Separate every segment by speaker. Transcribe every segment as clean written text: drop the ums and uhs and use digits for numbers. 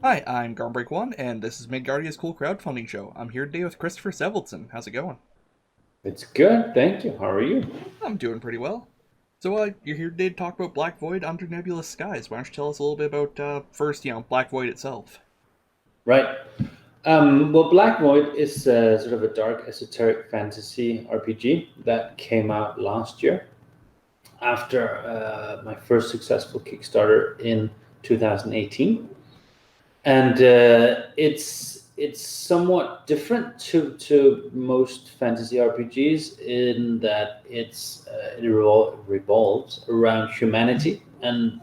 Speaker 1: Hi, I'm Garm1, and this is Midgardia's Cool Crowdfunding Show. I'm here today with Christoffer Sevaldsen. How's it going?
Speaker 2: It's good, thank you. How are you?
Speaker 1: I'm doing pretty well. So, you're here today to talk about Black Void under Nebulous Skies. Why don't you tell us a little bit about, first, Black Void itself?
Speaker 2: Right. Well, Black Void is sort of a dark esoteric fantasy RPG that came out last year after my first successful Kickstarter in 2018, and it's somewhat different to most fantasy RPGs in that it revolves around humanity and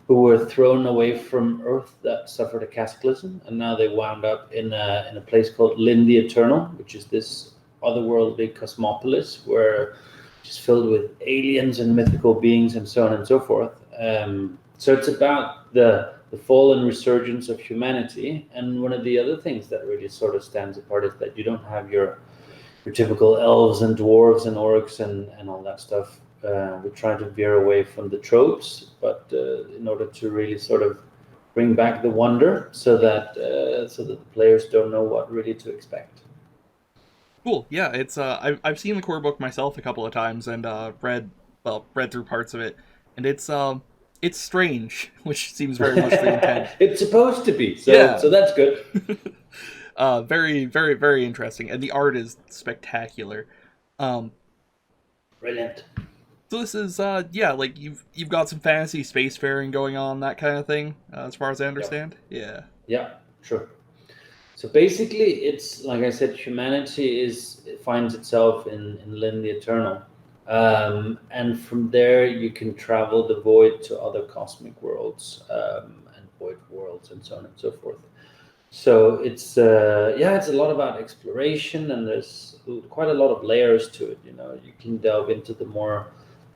Speaker 2: who were thrown away from Earth that suffered a cataclysm, and now they wound up in a place called Lynn the Eternal, which is this otherworldly cosmopolis where it's filled with aliens and mythical beings and so on and so forth. So it's about the fall and resurgence of humanity, and one of the other things that really sort of stands apart is that you don't have your typical elves and dwarves and orcs and all that stuff. We try to veer away from the tropes, but in order to really sort of bring back the wonder, so that the players don't know what really to expect.
Speaker 1: Cool. Yeah, I've seen the core book myself a couple of times and, read through parts of it, and it's strange, which seems very much the intent.
Speaker 2: It's supposed to be, so
Speaker 1: Yeah.
Speaker 2: so that's good.
Speaker 1: Very, very, very interesting, and the art is spectacular. Um,
Speaker 2: Brilliant.
Speaker 1: So this is yeah, like you've got some fantasy spacefaring going on, that kind of thing, as far as I
Speaker 2: Yep.
Speaker 1: understand. Yeah.
Speaker 2: Yeah. Sure. So basically, it's like I said, humanity finds itself in Lynn the Eternal, and from there you can travel the void to other cosmic worlds and void worlds and so on and so forth. So it's a lot about exploration, and there's quite a lot of layers to it. You can delve into the more,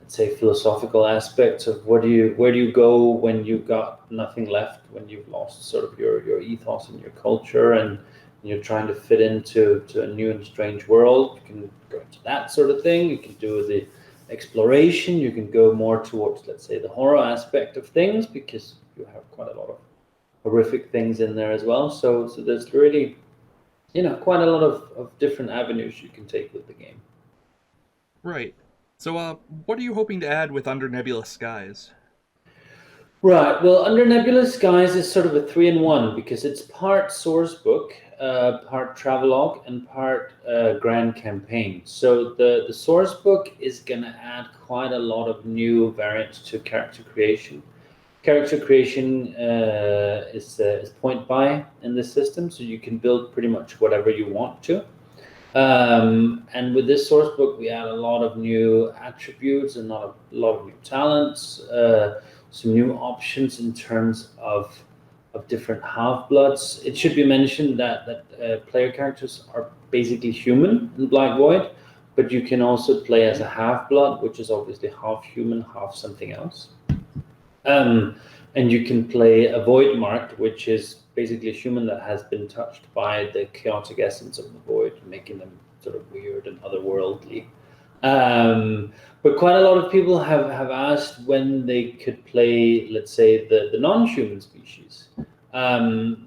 Speaker 2: let's say, philosophical aspects of where do you go when you've got nothing left, when you've lost sort of your ethos and your culture, and you're trying to fit into a new and strange world. You can go into that sort of thing. You can do the exploration. You can go more towards, let's say, the horror aspect of things, because you have quite a lot of horrific things in there as well. So there's really, quite a lot of different avenues you can take with the game.
Speaker 1: Right. So what are you hoping to add with Under Nebulous Skies?
Speaker 2: Right. Well, Under Nebulous Skies is sort of a three-in-one because it's part source book, part travelogue, and part grand campaign. So the source book is going to add quite a lot of new variants to character creation. Character creation is point buy in this system, so you can build pretty much whatever you want to. And with this source book, we add a lot of new attributes and a lot of new talents, some new options in terms of different half bloods. It should be mentioned that player characters are basically human in Black Void, but you can also play as a half blood, which is obviously half human, half something else. Um, and you can play a void marked, which is basically a human that has been touched by the chaotic essence of the void, making them sort of weird and otherworldly. But quite a lot of people have asked when they could play, let's say, the non-human species,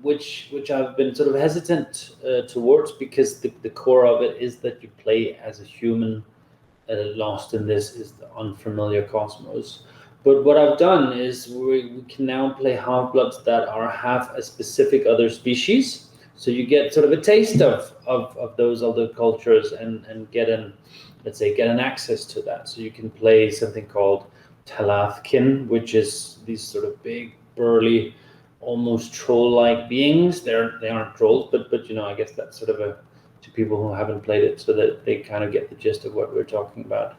Speaker 2: which I've been sort of hesitant towards, because the core of it is that you play as a human lost in this is the unfamiliar cosmos. But what I've done is we can now play half-bloods that are half a specific other species. So you get sort of a taste of those other cultures, and get an access to that. So you can play something called Talathkin, which is these sort of big, burly, almost troll-like beings. They aren't trolls, but I guess that's sort of a to people who haven't played it, so that they kind of get the gist of what we're talking about.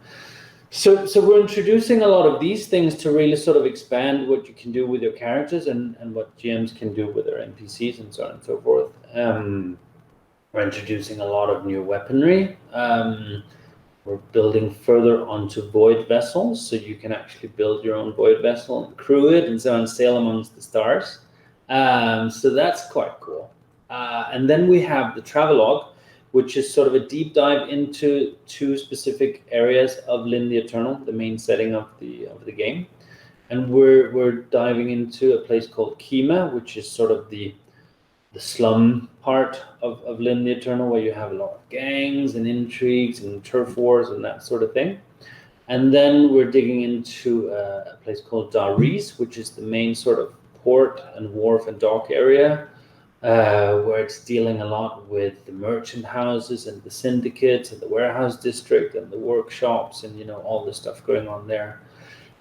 Speaker 2: So we're introducing a lot of these things to really sort of expand what you can do with your characters, and what GMs can do with their NPCs and so on and so forth. We're introducing a lot of new weaponry. We're building further onto void vessels, so you can actually build your own void vessel and crew it and so on, sail amongst the stars. So that's quite cool. And then we have the Travelogue, which is sort of a deep dive into two specific areas of Lynn the Eternal, the main setting of the game. And we're diving into a place called Kima, which is sort of the slum part of Lynn the Eternal, where you have a lot of gangs and intrigues and turf wars and that sort of thing. And then we're digging into a place called Daris, which is the main sort of port and wharf and dock area, where it's dealing a lot with the merchant houses and the syndicates and the warehouse district and the workshops and all the stuff going on there.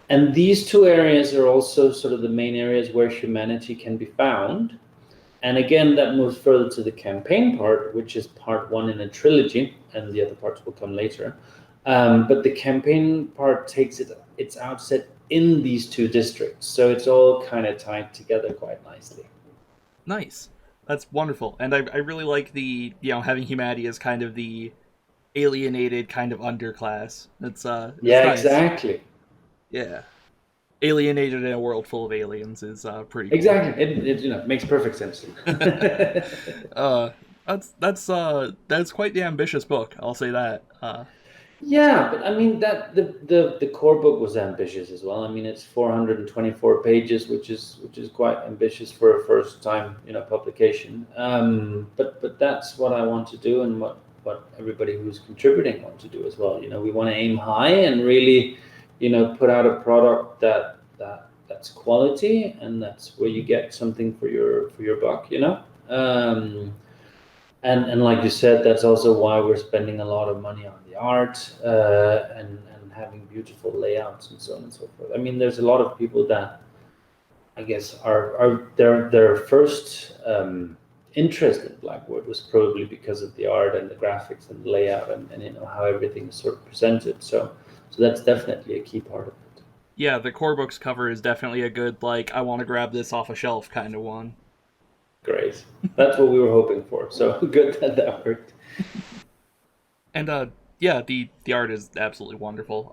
Speaker 2: And these two areas are also sort of the main areas where humanity can be found. And again, that moves further to the campaign part, which is part one in a trilogy, and the other parts will come later. But the campaign part takes its outset in these two districts, so it's all kind of tied together quite nicely.
Speaker 1: Nice. That's wonderful. And I really like the, having humanity as kind of the alienated kind of underclass. It's
Speaker 2: Yeah,
Speaker 1: nice.
Speaker 2: exactly.
Speaker 1: Yeah. Alienated in a world full of aliens is pretty cool.
Speaker 2: Exactly. It makes perfect sense.
Speaker 1: uh that's quite the ambitious book, I'll say that.
Speaker 2: Yeah, but I mean that the core book was ambitious as well. I mean, it's 424 pages, which is quite ambitious for a first time publication. But that's what I want to do, and what everybody who's contributing want to do as well. We want to aim high and really, put out a product that's quality, and that's where you get something for your buck. And like you said, that's also why we're spending a lot of money on the art, and having beautiful layouts and so on and so forth. I mean, there's a lot of people that I guess are their first interest in Blackwood was probably because of the art and the graphics and the layout, and how everything is sort of presented. So that's definitely a key part of it.
Speaker 1: Yeah, the core book's cover is definitely a good, like, I want to grab this off a shelf kind of one.
Speaker 2: Great, that's what we were hoping for. So good that worked.
Speaker 1: And yeah, the art is absolutely wonderful.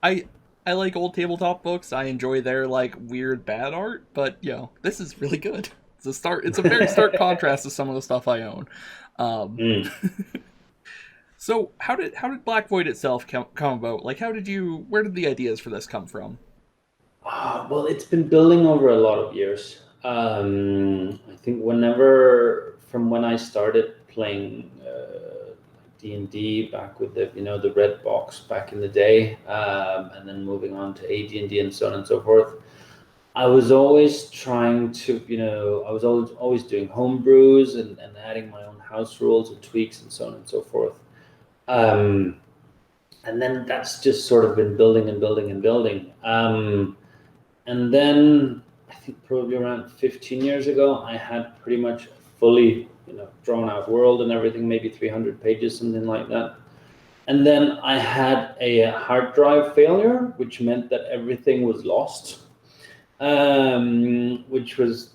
Speaker 1: I I like old tabletop books. I enjoy their like weird bad art, but this is really good. It's a very stark contrast to some of the stuff I own. Um,
Speaker 2: Mm.
Speaker 1: so how did Black Void itself come about? Like, where did the ideas for this come from?
Speaker 2: Well, it's been building over a lot of years. I think from when I started playing D&D back with the red box back in the day, and then moving on to AD&D and so on and so forth, I was always trying to, I was always doing home brews and adding my own house rules and tweaks and so on and so forth. Um, and then that's just sort of been building and building and building. And then I think probably around 15 years ago, I had pretty much a fully, drawn out world and everything, maybe 300 pages, something like that. And then I had a hard drive failure, which meant that everything was lost, which was,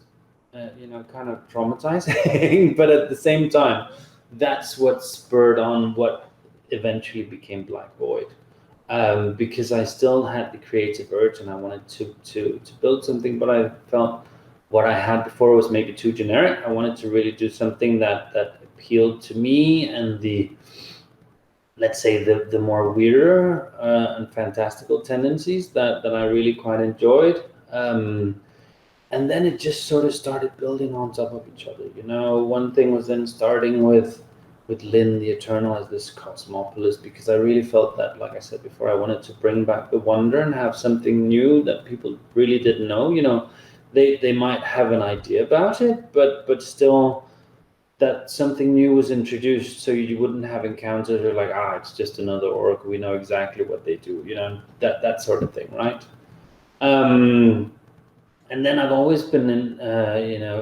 Speaker 2: kind of traumatizing. But at the same time, that's what spurred on what eventually became Black Void, because I still had the creative urge and I wanted to build something, but I felt what I had before was maybe too generic. I wanted to really do something that appealed to me and the, let's say, the more weirder and fantastical tendencies that I really quite enjoyed. And then it just sort of started building on top of each other. One thing was then starting with Lynn the Eternal as this cosmopolis, because I really felt that, like I said before, I wanted to bring back the wonder and have something new that people really didn't know. They might have an idea about it, but still that something new was introduced, so you wouldn't have encounters or like, it's just another orc. We know exactly what they do. That sort of thing, right? Um, and then I've always been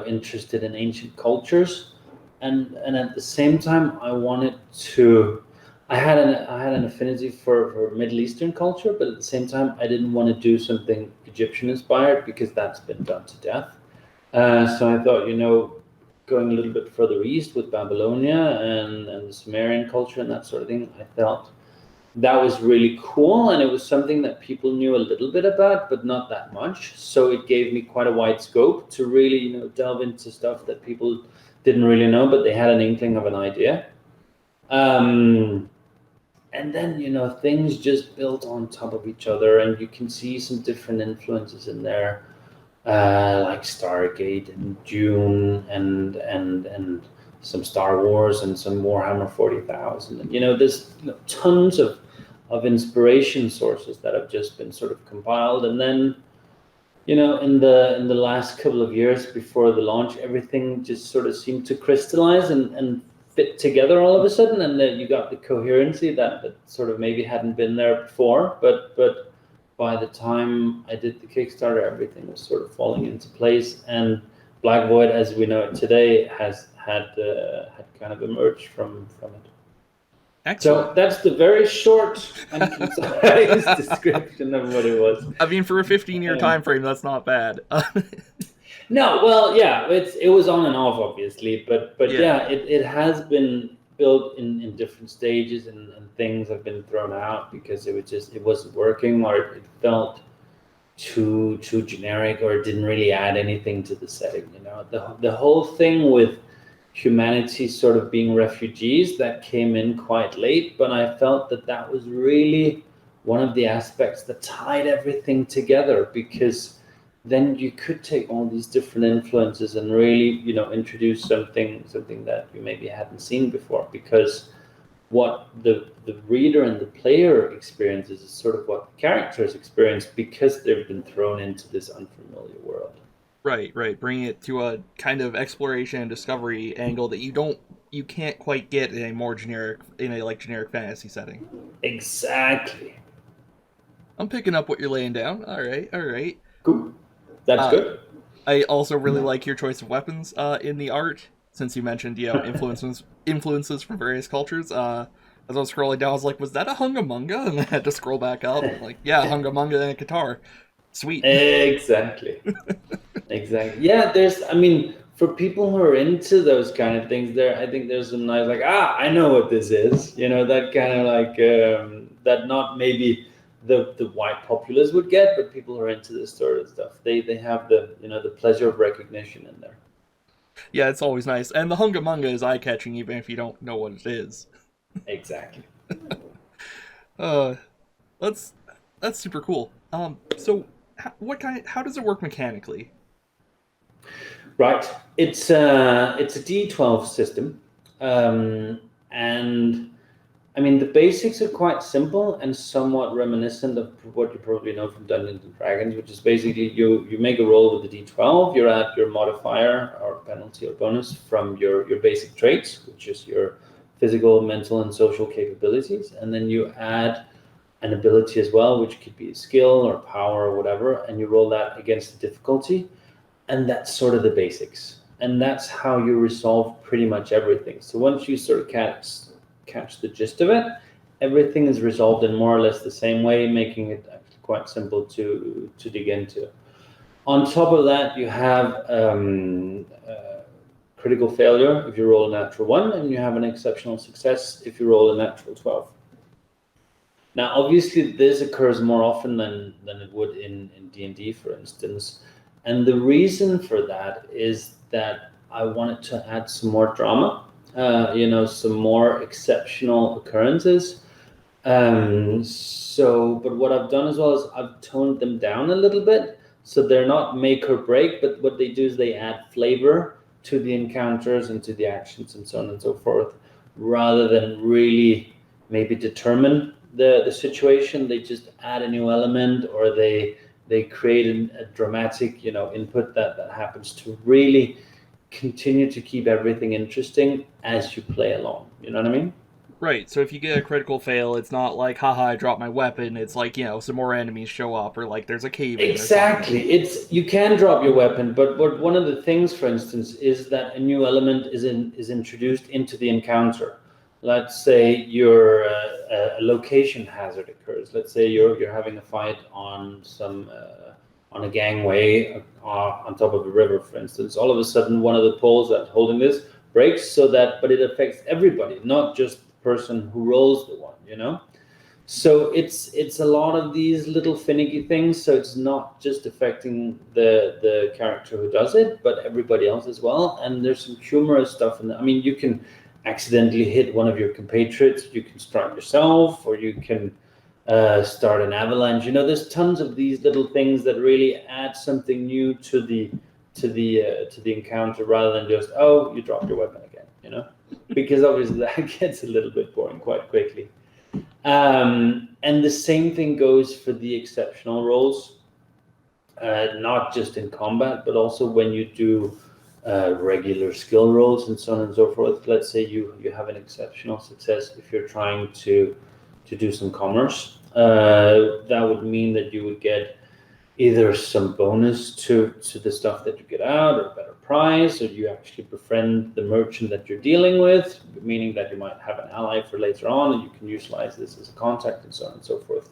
Speaker 2: interested in ancient cultures, and at the same time I wanted to. I had an affinity for Middle Eastern culture, but at the same time I didn't want to do something Egyptian inspired because that's been done to death. So I thought, going a little bit further east with Babylonia and the Sumerian culture and that sort of thing, I felt that was really cool, and it was something that people knew a little bit about but not that much, so it gave me quite a wide scope to really delve into stuff that people didn't really know, but they had an inkling of an idea. um, and then things just built on top of each other, and you can see some different influences in there. like Stargate and Dune and some Star Wars and some Warhammer 40,000. And there's tons of inspiration sources that have just been sort of compiled. And then in the last couple of years before the launch, everything just sort of seemed to crystallize and fit together all of a sudden, and then you got the coherency that sort of maybe hadn't been there before. But by the time I did the Kickstarter, everything was sort of falling into place, and Black Void, as we know it today, has had kind of emerged from it.
Speaker 1: Excellent.
Speaker 2: So that's the very short and concise description of what it was.
Speaker 1: I mean, for a 15-year time frame, that's not bad.
Speaker 2: No, well, yeah, it was on and off, obviously, but
Speaker 1: Yeah.
Speaker 2: yeah, it has been built in different stages, and things have been thrown out because it wasn't working, or it felt too generic, or it didn't really add anything to the setting. The whole thing with humanity sort of being refugees, that came in quite late, but I felt that was really one of the aspects that tied everything together, because then you could take all these different influences and really introduce something that you maybe hadn't seen before, because what the reader and the player experiences is sort of what the characters experience, because they've been thrown into this unfamiliar world.
Speaker 1: Right, right. Bringing it to a kind of exploration and discovery angle that you can't quite get in a more generic fantasy setting.
Speaker 2: Exactly.
Speaker 1: I'm picking up what you're laying down. All right, all right.
Speaker 2: Cool. That's
Speaker 1: Uh,
Speaker 2: good.
Speaker 1: I also really like your choice of weapons in the art, since you mentioned influences from various cultures. As I was scrolling down, I was like, was that a hungamunga? And I had to scroll back up. Like, yeah, hungamunga and a guitar. Sweet.
Speaker 2: Exactly. Exactly. Yeah, I mean, for people who are into those kind of things, I think there's some nice, like, I know what this is. That kind of like, that not maybe the white populace would get, but people who are into this sort of stuff, they have the pleasure of recognition in there.
Speaker 1: Yeah, it's always nice. And the hungamunga is eye catching, even if you don't know what it is.
Speaker 2: Exactly.
Speaker 1: Uh, that's that's super cool. So how does it work mechanically?
Speaker 2: Right. It's a D12 system, and I mean the basics are quite simple and somewhat reminiscent of what you probably know from Dungeons and Dragons, which is basically you make a roll with the D12. You add your modifier or penalty or bonus from your basic traits, which is your physical, mental, and social capabilities, and then you add an ability as well, which could be a skill or power or whatever, and you roll that against the difficulty, and that's sort of the basics, and that's how you resolve pretty much everything. So once you sort of catch the gist of it, everything is resolved in more or less the same way, making it actually quite simple to dig into. On top of that, you have critical failure if you roll a natural 1, and you have an exceptional success if you roll a natural 12. Now, obviously, this occurs more often than it would in D&D, for instance. And the reason for that is that I wanted to add some more drama, some more exceptional occurrences. But what I've done as well is I've toned them down a little bit. So they're not make or break, but what they do is they add flavor to the encounters and to the actions and so on and so forth, rather than really maybe determine the situation. They just add a new element, or they create a dramatic input that happens to really continue to keep everything interesting as you play along. You know what I mean?
Speaker 1: Right. So if you get a critical fail, it's not like, haha, I dropped my weapon. It's like, some more enemies show up, or like there's a cave in or something.
Speaker 2: Exactly. You can drop your weapon, but one of the things, for instance, is that a new element is introduced into the encounter. Let's say a location hazard occurs. Let's say you're having a fight on on a gangway on top of a river, for instance. All of a sudden, one of the poles that's holding this breaks, but it affects everybody, not just the person who rolls the one. So it's a lot of these little finicky things. So it's not just affecting the character who does it, but everybody else as well. And there's some humorous stuff in there. I mean, you can accidentally hit one of your compatriots. You can strike yourself, or you can start an avalanche. There's tons of these little things that really add something new to the encounter, rather than just, oh, you dropped your weapon again. Because obviously that gets a little bit boring quite quickly. And the same thing goes for the exceptional rolls, not just in combat, but also when you do regular skill rolls and so on and so forth. Let's say you have an exceptional success if you're trying to do some commerce. That would mean that you would get either some bonus to the stuff that you get out, or a better price, or you actually befriend the merchant that you're dealing with, meaning that you might have an ally for later on, and you can utilize this as a contact, and so on and so forth.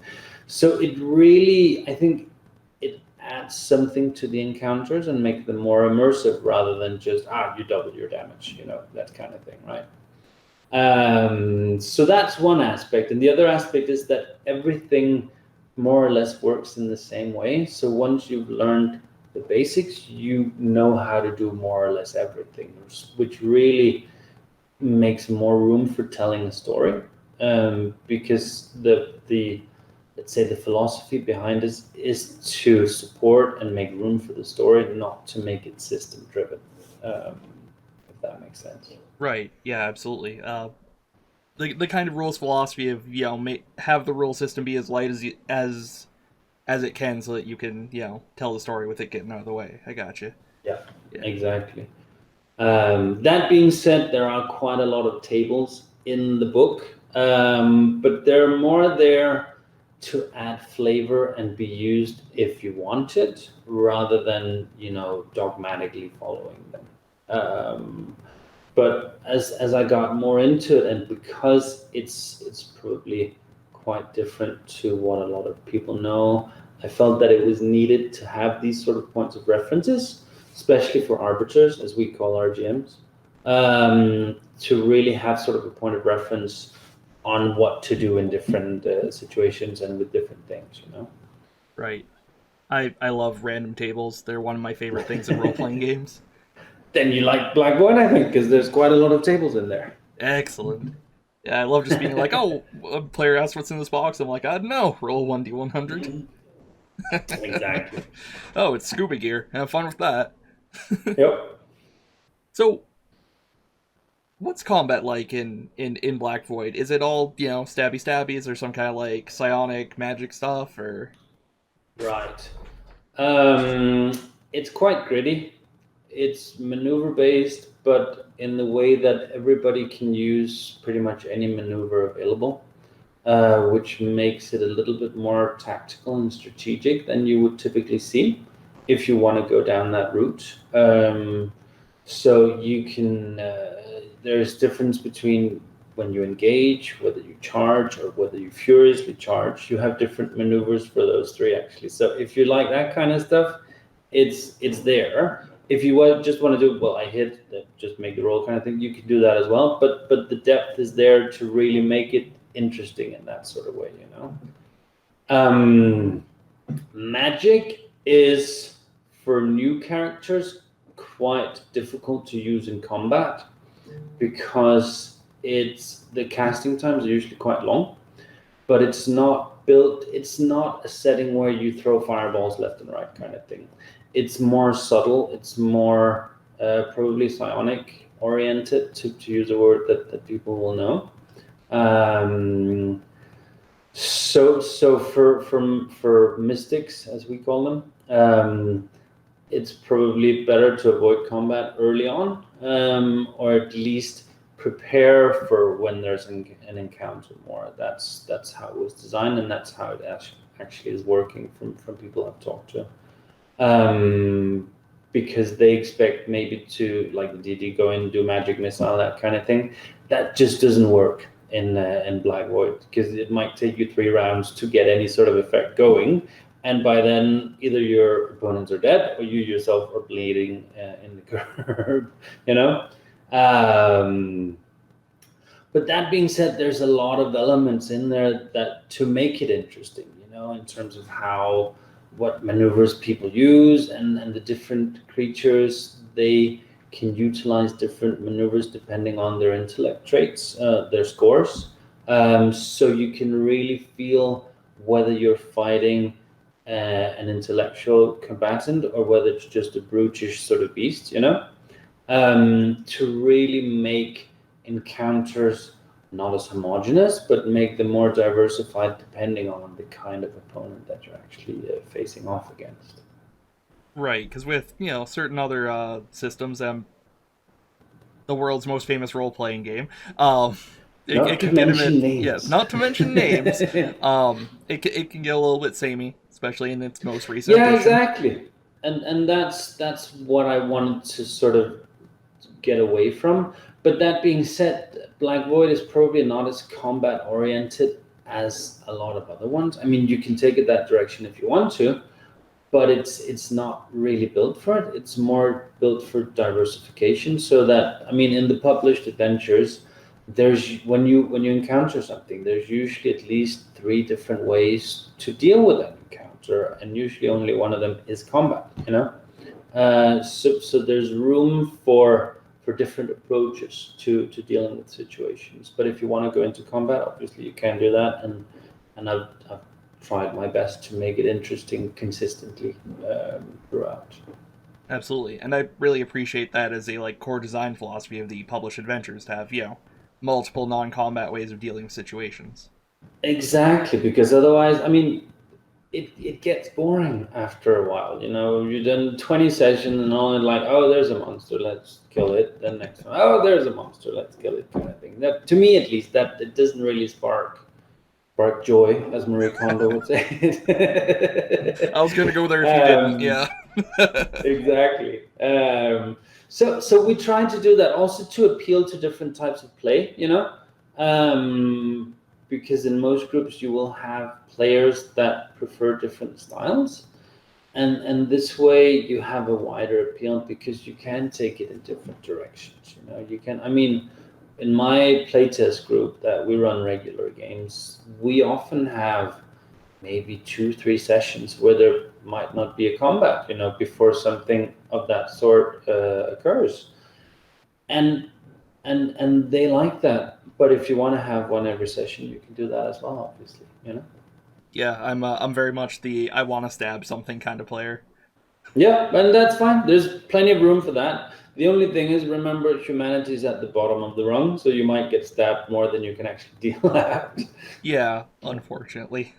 Speaker 2: So it really, I think, it adds something to the encounters and make them more immersive, rather than just, you double your damage, that kind of thing, right? So that's one aspect. And the other aspect is that everything more or less works in the same way. So once you've learned the basics, you know how to do more or less everything, which really makes more room for telling a story. Because the let's say the philosophy behind this is to support and make room for the story, not to make it system driven. If that makes sense.
Speaker 1: Right. Yeah. Absolutely. The kind of rules philosophy of have the rule system be as light as it can, so that you can tell the story with it getting out of the way. I got you.
Speaker 2: Yeah,
Speaker 1: Yeah.
Speaker 2: exactly. That being said, there are quite a lot of tables in the book, but they're more there to add flavor and be used if you want it, rather than dogmatically following them. But as I got more into it, and because it's probably quite different to what a lot of people know, I felt that it was needed to have these sort of points of references, especially for arbiters, as we call our GMs, to really have sort of a point of reference on what to do in different situations and with different things.
Speaker 1: Right. I love random tables. They're one of my favorite things in role playing games.
Speaker 2: Then you like Black Void, I think, because there's quite a lot of tables in there.
Speaker 1: Excellent. Yeah, I love just being like, oh, a player asks what's in this box. I'm like, I don't know. Roll 1d100.
Speaker 2: Exactly.
Speaker 1: Oh, it's scuba gear. Have fun with that.
Speaker 2: Yep.
Speaker 1: So, what's combat like in Black Void? Is it all stabby stabby? Is there some kind of like psionic magic stuff or?
Speaker 2: Right. It's quite gritty. It's maneuver based, but in the way that everybody can use pretty much any maneuver available, which makes it a little bit more tactical and strategic than you would typically see if you want to go down that route. So you can, there's difference between when you engage, whether you charge or whether you furiously charge. You have different maneuvers for those three, actually. So if you like that kind of stuff, it's there. If you just want to do, well, I hit, just make the roll kind of thing, you can do that as well. But the depth is there to really make it interesting in that sort of way, Magic is, for new characters, quite difficult to use in combat, because the casting times are usually quite long, but it's not a setting where you throw fireballs left and right kind of thing. It's more subtle, it's more probably psionic oriented, to use a word that people will know. So for mystics, as we call them, it's probably better to avoid combat early on, or at least prepare for when there's an encounter more. That's how it was designed, and that's how it actually is working from people I've talked to. Because they expect maybe to, like the DD, go in, do magic missile, that kind of thing. That just doesn't work in Black Void, because it might take you 3 rounds to get any sort of effect going, and by then either your opponents are dead or you yourself are bleeding in the curb. But that being said, there's a lot of elements in there that to make it interesting, in terms of what maneuvers people use, and the different creatures, they can utilize different maneuvers depending on their intellect traits, their scores. So you can really feel whether you're fighting an intellectual combatant or whether it's just a brutish sort of beast, to really make encounters not as homogenous, but make them more diversified depending on the kind of opponent that you're actually facing off against.
Speaker 1: Right, because with certain other systems, the world's most famous role playing game, it
Speaker 2: Not to
Speaker 1: can get a bit,
Speaker 2: mention
Speaker 1: yeah.
Speaker 2: names.
Speaker 1: Not to mention names, it can get a little bit samey, especially in its most recent
Speaker 2: Yeah,
Speaker 1: edition.
Speaker 2: exactly. And that's what I wanted to sort of get away from. But that being said, Black Void is probably not as combat oriented as a lot of other ones. I mean, you can take it that direction if you want to, but it's not really built for it. It's more built for diversification. So that, I mean, in the published adventures, there's when you encounter something, there's usually at least three different ways to deal with that encounter, and usually only one of them is combat. So there's room for different approaches to dealing with situations. But if you want to go into combat, obviously you can do that, and I've tried my best to make it interesting consistently throughout.
Speaker 1: Absolutely, and I really appreciate that as a core design philosophy of the published adventures to have multiple non-combat ways of dealing with situations.
Speaker 2: Exactly, because otherwise, I mean, it gets boring after a while. You've done 20 sessions and only like, oh, there's a monster, let's kill it. Then next one, oh, there's a monster, let's kill it, kind of thing. That, to me at least, that it doesn't really spark joy, as Marie Kondo would say.
Speaker 1: I was gonna go there if you didn't.
Speaker 2: um,
Speaker 1: Yeah.
Speaker 2: exactly. So we try to do that also to appeal to different types of play, because in most groups you will have players that prefer different styles, and this way you have a wider appeal because you can take it in different directions. You can. I mean, in my playtest group that we run regular games, we often have maybe 2 3 sessions where there might not be a combat before something of that sort occurs, and and they like that. But if you want to have one every session, you can do that as well, obviously.
Speaker 1: Yeah, I'm very much the I want to stab something kind of player.
Speaker 2: Yeah, and that's fine. There's plenty of room for that. The only thing is, remember, humanity is at the bottom of the rung, so you might get stabbed more than you can actually deal out.
Speaker 1: Yeah, unfortunately.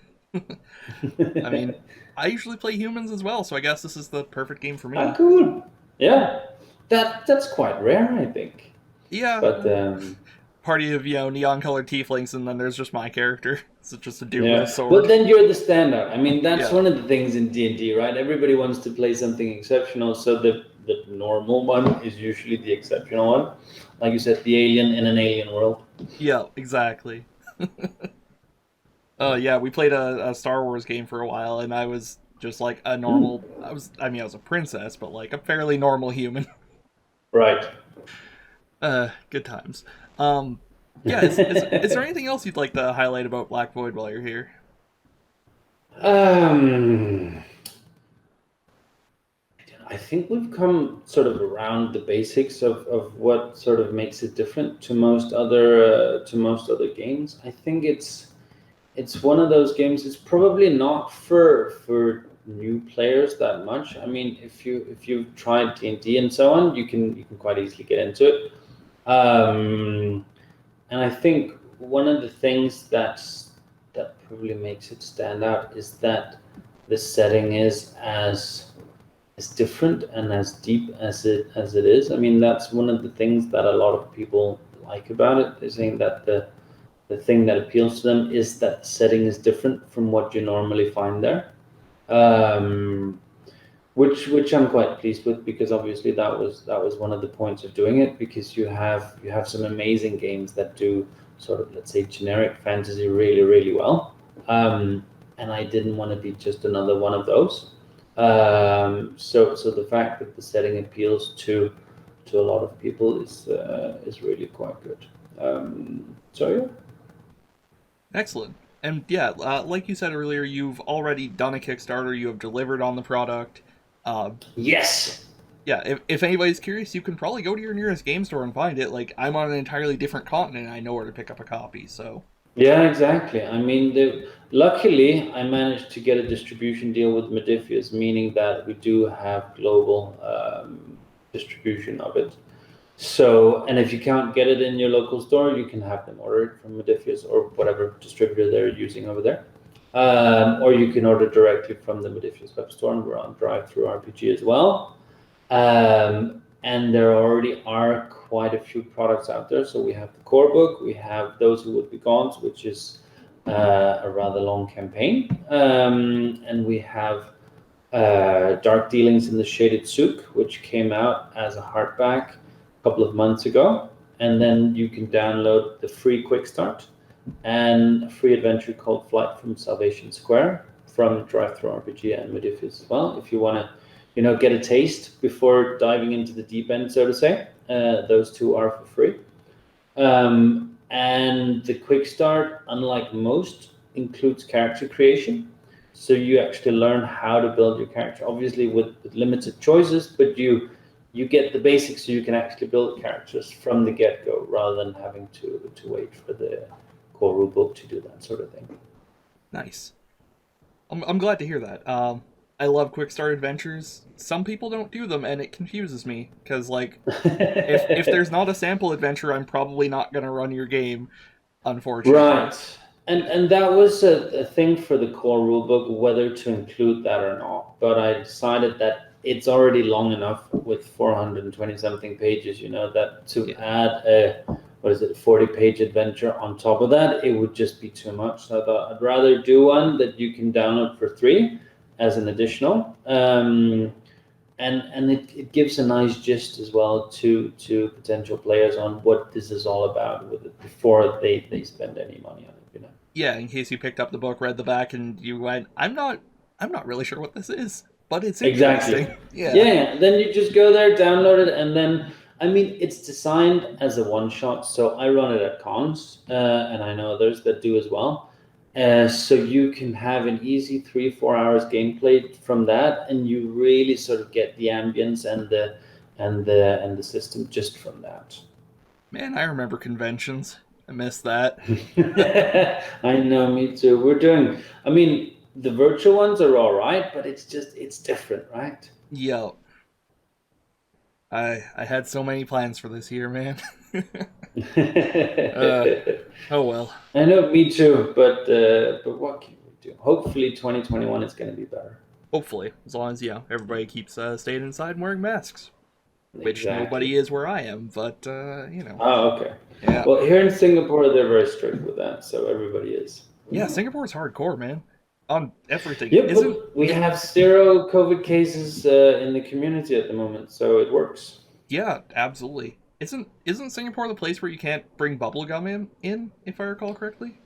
Speaker 1: I mean, I usually play humans as well, so I guess this is the perfect game for
Speaker 2: Ah,
Speaker 1: me.
Speaker 2: cool. Yeah, that's quite rare, I think.
Speaker 1: Yeah,
Speaker 2: But
Speaker 1: party of neon colored tieflings, and then there's just my character. It's just a dude with a
Speaker 2: yeah, but
Speaker 1: sword.
Speaker 2: then you're the standout. I mean, that's
Speaker 1: Yeah,
Speaker 2: one of the things in D&D, right? Everybody wants to play something exceptional, so the normal one is usually the exceptional one. Like you said, the alien in an alien world.
Speaker 1: yeah, exactly. Yeah, we played a Star Wars game for a while, and I was just like a
Speaker 2: Hmm.
Speaker 1: normal. I was a princess, but like a fairly normal human.
Speaker 2: Right.
Speaker 1: Good times. Yeah, is there anything else you'd like to highlight about Black Void while you're here?
Speaker 2: Um, I think we've come sort of around the basics of what sort of makes it different to most other games. I think it's one of those games. It's probably not for new players that much. I mean, if you've tried D&D and so on, you can quite easily get into it. And I think one of the things that probably makes it stand out is that the setting is as different and as deep as it is. I mean, that's one of the things that a lot of people like about it. They're saying that the thing that appeals to them is that the setting is different from what you normally find there. Um, which I'm quite pleased with, because obviously that was one of the points of doing it, because you have some amazing games that do sort of, let's say, generic fantasy really really well, and I didn't want to be just another one of those. So the fact that the setting appeals to a lot of people is really quite good. So yeah.
Speaker 1: Excellent. And yeah, like you said earlier, you've already done a Kickstarter. You have delivered on the product. Uh,
Speaker 2: Yes.
Speaker 1: yeah, if anybody's curious, you can probably go to your nearest game store and find it. Like, I'm on an entirely different continent. I know where to pick up a copy. So
Speaker 2: Yeah, exactly. I mean, luckily, I managed to get a distribution deal with Modifius, meaning that we do have global distribution of it. So, and if you can't get it in your local store, you can have them ordered from Modifius or whatever distributor they're using over there. Or you can order directly from the Modifius web store, and we're on Drive Through RPG as well. And there already are quite a few products out there. So we have the core book, we have Those Who Would Be Gone, which is a rather long campaign, and we have Dark Dealings in the Shaded Souk, which came out as a hardback a couple of months ago. And then you can download the free Quick Start and a free adventure called Flight from Salvation Square from Drive Through RPG and Modifius as well. If you want to, get a taste before diving into the deep end, so to say, those two are for free. And the Quick Start, unlike most, includes character creation. So you actually learn how to build your character, obviously with limited choices, but you get the basics so you can actually build characters from the get-go rather than having to wait for the core rulebook to do that sort of thing.
Speaker 1: Nice. I'm glad to hear that. I love quick start adventures. Some people don't do them, and it confuses me because like if there's not a sample adventure, I'm probably not gonna run your game, unfortunately.
Speaker 2: Right. And that was a thing for the core rulebook, whether to include that or not. But I decided that it's already long enough with 420 something pages, that to
Speaker 1: Yeah.
Speaker 2: add a, what is it, 40-page adventure on top of that, it would just be too much. So I thought I'd rather do one that you can download for free as an additional. And it gives a nice gist as well to potential players on what this is all about with it before they spend any money on it.
Speaker 1: Yeah, in case you picked up the book, read the back, and you went, I'm not really sure what this is, but it's
Speaker 2: Exactly.
Speaker 1: interesting. Yeah.
Speaker 2: Yeah, then you just go there, download it, and then I mean it's designed as a one shot, so I run it at cons, and I know others that do as well. So you can have an easy 3-4 hours gameplay from that, and you really sort of get the ambience and the system just from that.
Speaker 1: Man, I remember conventions. I miss that.
Speaker 2: I know, me too. I mean, the virtual ones are all right, but it's different, right?
Speaker 1: Yo, I had so many plans for this year, man. uh, oh well.
Speaker 2: I know, me too. But what can we do? Hopefully, 2021 is going to be better.
Speaker 1: Hopefully, as long as everybody keeps staying inside and wearing masks, which
Speaker 2: Exactly.
Speaker 1: nobody is where I am. But
Speaker 2: Oh, okay.
Speaker 1: yeah,
Speaker 2: Well, here in Singapore, they're very strict with that, so everybody is.
Speaker 1: yeah. Singapore's hardcore, man. On everything,
Speaker 2: Yep,
Speaker 1: isn't
Speaker 2: but we
Speaker 1: it?
Speaker 2: have zero COVID cases in the community at the moment, so it works.
Speaker 1: Yeah, absolutely. Isn't Singapore the place where you can't bring bubblegum in, if I recall correctly?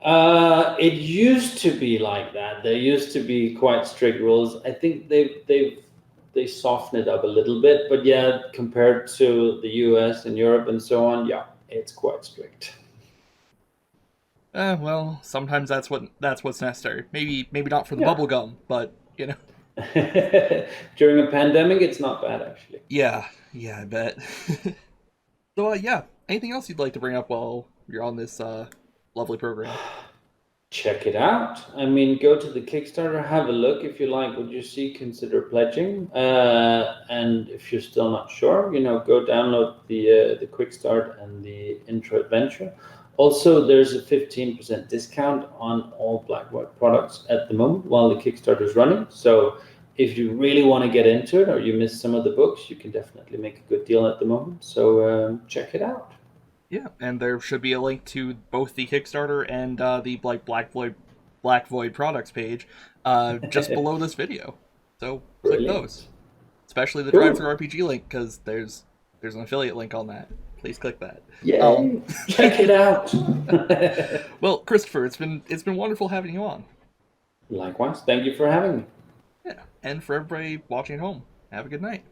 Speaker 2: It used to be like that. There used to be quite strict rules. I think they softened it up a little bit, but yeah, compared to the US and Europe and so on, yeah, it's quite strict.
Speaker 1: Well, sometimes that's what's necessary. Maybe not for the
Speaker 2: Yeah.
Speaker 1: bubblegum, but
Speaker 2: During a pandemic, it's not bad actually.
Speaker 1: yeah, yeah, I bet. So yeah, anything else you'd like to bring up while you're on this lovely program?
Speaker 2: Check it out. I mean, go to the Kickstarter, have a look. If you like what you see, consider pledging. And if you're still not sure, go download the Quick Start and the Intro Adventure. Also, there's a 15% discount on all Blackwood products at the moment while the Kickstarter is running. So if you really want to get into it or you missed some of the books, you can definitely make a good deal at the moment. So check it out.
Speaker 1: Yeah, and there should be a link to both the Kickstarter and the like Black Void products page just below this video. So click those,
Speaker 2: Brilliant.
Speaker 1: especially the Drive Through
Speaker 2: Cool.
Speaker 1: RPG link because there's an affiliate link on that. Please click that. Um,
Speaker 2: Yay. Check it out.
Speaker 1: well, Christopher, it's been wonderful having you on.
Speaker 2: Likewise. Thank you for having me.
Speaker 1: Yeah, and for everybody watching at home, have a good night.